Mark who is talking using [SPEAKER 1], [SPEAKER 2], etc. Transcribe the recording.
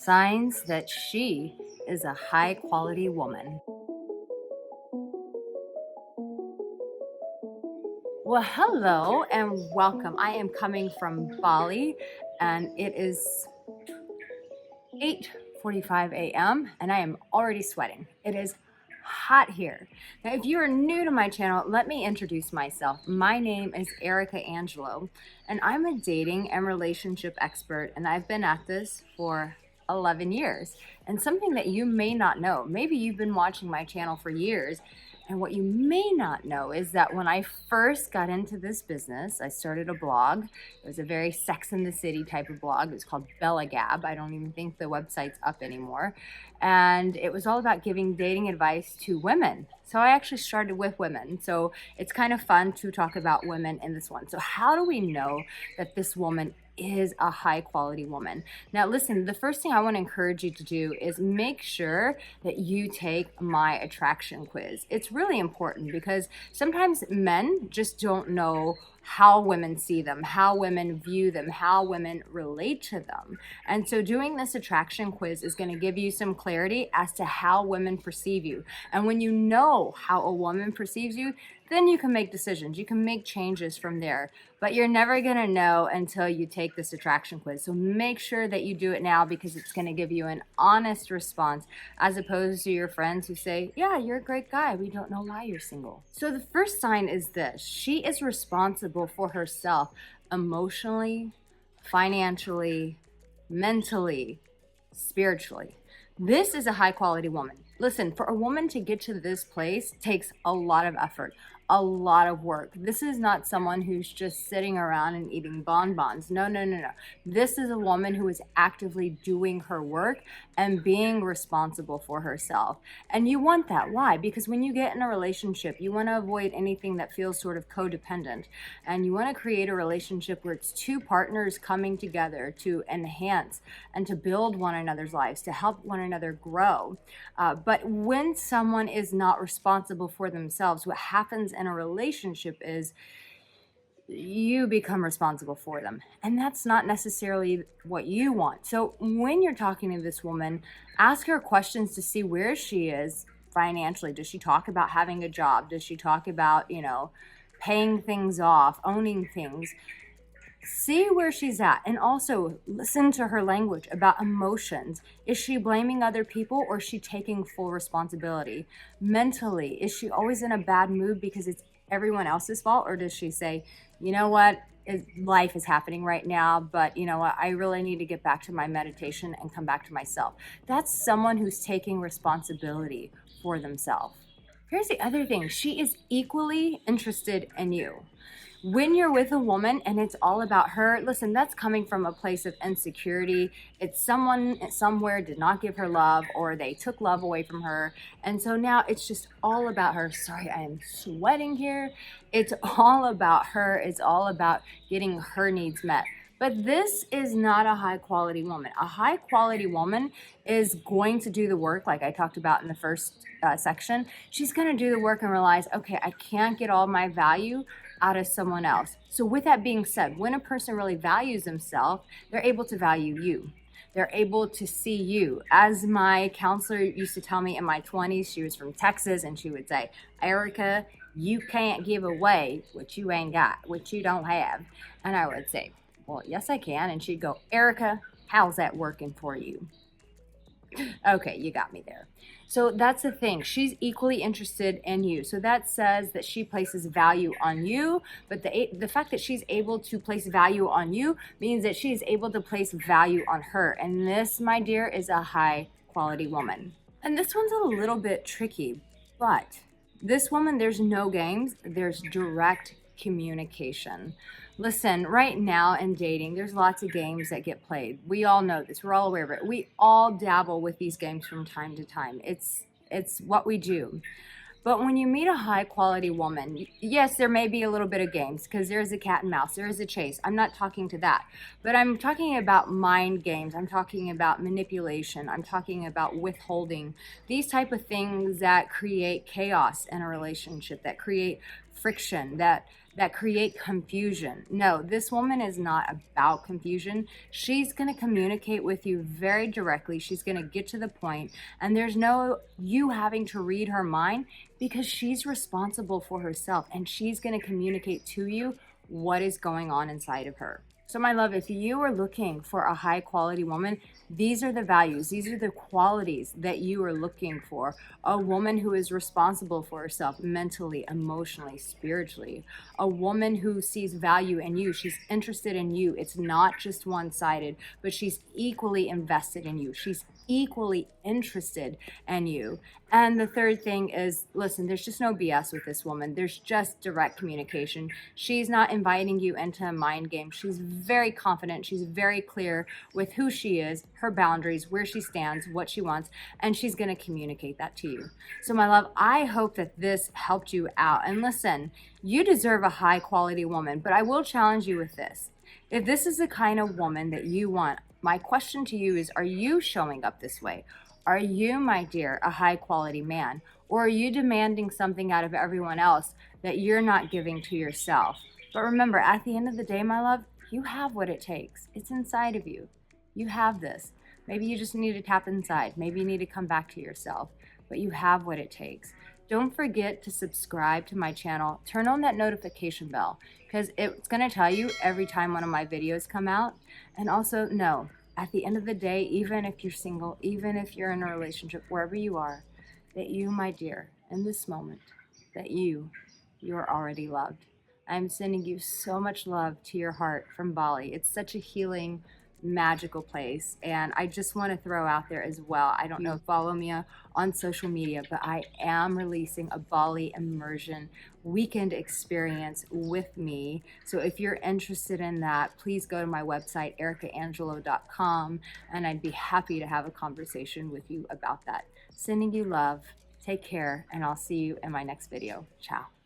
[SPEAKER 1] Signs that she is a high quality woman. Well, hello and welcome. I am coming from Bali and it is 8:45 a.m. and I am already sweating. It is hot here. Now, if you are new to my channel, let me introduce myself. My name is Erica Angelo and I'm a dating and relationship expert, and I've been at this for 11 years. And something that you may not know, maybe you've been watching my channel for years, and what you may not know is that when I first got into this business, I started a blog. It was a very Sex in the City type of blog. It was called Bella Gab. I don't even think the website's up anymore. And it was all about giving dating advice to women. So I actually started with women. So it's kind of fun to talk about women in this one. So how do we know that this woman is a high quality woman? Now listen, the first thing I want to encourage you to do is make sure that you take my attraction quiz. It's really important because sometimes men just don't know how women see them, how women view them, how women relate to them. And so doing this attraction quiz is going to give you some clarity as to how women perceive you. And when you know how a woman perceives you, then you can make decisions. You can make changes from there. But you're never going to know until you take this attraction quiz. So make sure that you do it now, because it's going to give you an honest response, as opposed to your friends who say, yeah, you're a great guy, we don't know why you're single. So the first sign is this: she is responsible for herself emotionally, financially, mentally, spiritually. This is a high quality woman. Listen, for a woman to get to this place takes a lot of effort, a lot of work. This is not someone who's just sitting around and eating bonbons. No, no, no, no. This is a woman who is actively doing her work and being responsible for herself. And you want that. Why? Because when you get in a relationship, you want to avoid anything that feels sort of codependent. And you want to create a relationship where it's two partners coming together to enhance and to build one another's lives, to help one another grow. But when someone is not responsible for themselves, what happens in a relationship is you become responsible for them. And that's not necessarily what you want. So when you're talking to this woman, ask her questions to see where she is financially. Does she talk about having a job? Does she talk about, paying things off, owning things? See where she's at, and also listen to her language about emotions. Is she blaming other people, or is she taking full responsibility? Mentally, is she always in a bad mood because it's everyone else's fault, or does she say, you know what, life is happening right now, but you know what, I really need to get back to my meditation and come back to myself? That's someone who's taking responsibility for themselves. Here's the other thing: she is equally interested in you. When you're with a woman and it's all about her, listen, that's coming from a place of insecurity. It's someone somewhere did not give her love, or they took love away from her. And so now it's just all about her. Sorry, I am sweating here. It's all about her. It's all about getting her needs met. But this is not a high quality woman. A high quality woman is going to do the work, like I talked about in the first section. She's going to do the work and realize, okay, I can't get all my value out of someone else. So with that being said, when a person really values themselves, they're able to value you. They're able to see you. As my counselor used to tell me in my 20s, she was from Texas, and she would say, Erica, you can't give away what you ain't got, what you don't have. And I would say, well, yes, I can. And she'd go, Erica, how's that working for you? Okay, you got me there. So that's the thing. She's equally interested in you. So that says that she places value on you, but the fact that she's able to place value on you means that she's able to place value on her. And this, my dear, is a high quality woman. And this one's a little bit tricky, but this woman, there's no games, there's direct communication. Listen, right now in dating, there's lots of games that get played. We all know this. We're all aware of it. We all dabble with these games from time to time. It's what we do. But when you meet a high quality woman, yes, there may be a little bit of games, because there's a cat and mouse, there is a chase. I'm not talking to that. But I'm talking about mind games. I'm talking about manipulation. I'm talking about withholding. These type of things that create chaos in a relationship, that create friction, that that create confusion. No, this woman is not about confusion. She's going to communicate with you very directly. She's going to get to the point, and there's no you having to read her mind because she's responsible for herself, and she's going to communicate to you what is going on inside of her. So, my love, if you are looking for a high quality woman, these are the values, these are the qualities that you are looking for. A woman who is responsible for herself mentally, emotionally, spiritually. A woman who sees value in you. She's interested in you. It's not just one sided, but she's equally invested in you. She's equally interested in you. And the third thing is, listen, there's just no BS with this woman. There's just direct communication. She's not inviting you into a mind game. She's very confident. She's very clear with who she is, her boundaries, where she stands, what she wants, and she's going to communicate that to you. So, my love, I hope that this helped you out. And listen, you deserve a high quality woman, but I will challenge you with this. If this is the kind of woman that you want, my question to you is, are you showing up this way? Are you, my dear, a high quality man? Or are you demanding something out of everyone else that you're not giving to yourself? But remember, at the end of the day, my love, you have what it takes. It's inside of you. You have this. Maybe you just need to tap inside. Maybe you need to come back to yourself. But you have what it takes. Don't forget to subscribe to my channel. Turn on that notification bell because it's going to tell you every time one of my videos come out. And also, no, at the end of the day, even if you're single, even if you're in a relationship, wherever you are, that you, my dear, in this moment, that you're already loved. I'm sending you so much love to your heart from Bali. It's such a healing, magical place. And I just want to throw out there as well, I don't know, follow me on social media, but I am releasing a Bali immersion weekend experience with me. So if you're interested in that, please go to my website, ericaangelo.com, and I'd be happy to have a conversation with you about that. Sending you love. Take care, and I'll see you in my next video. Ciao.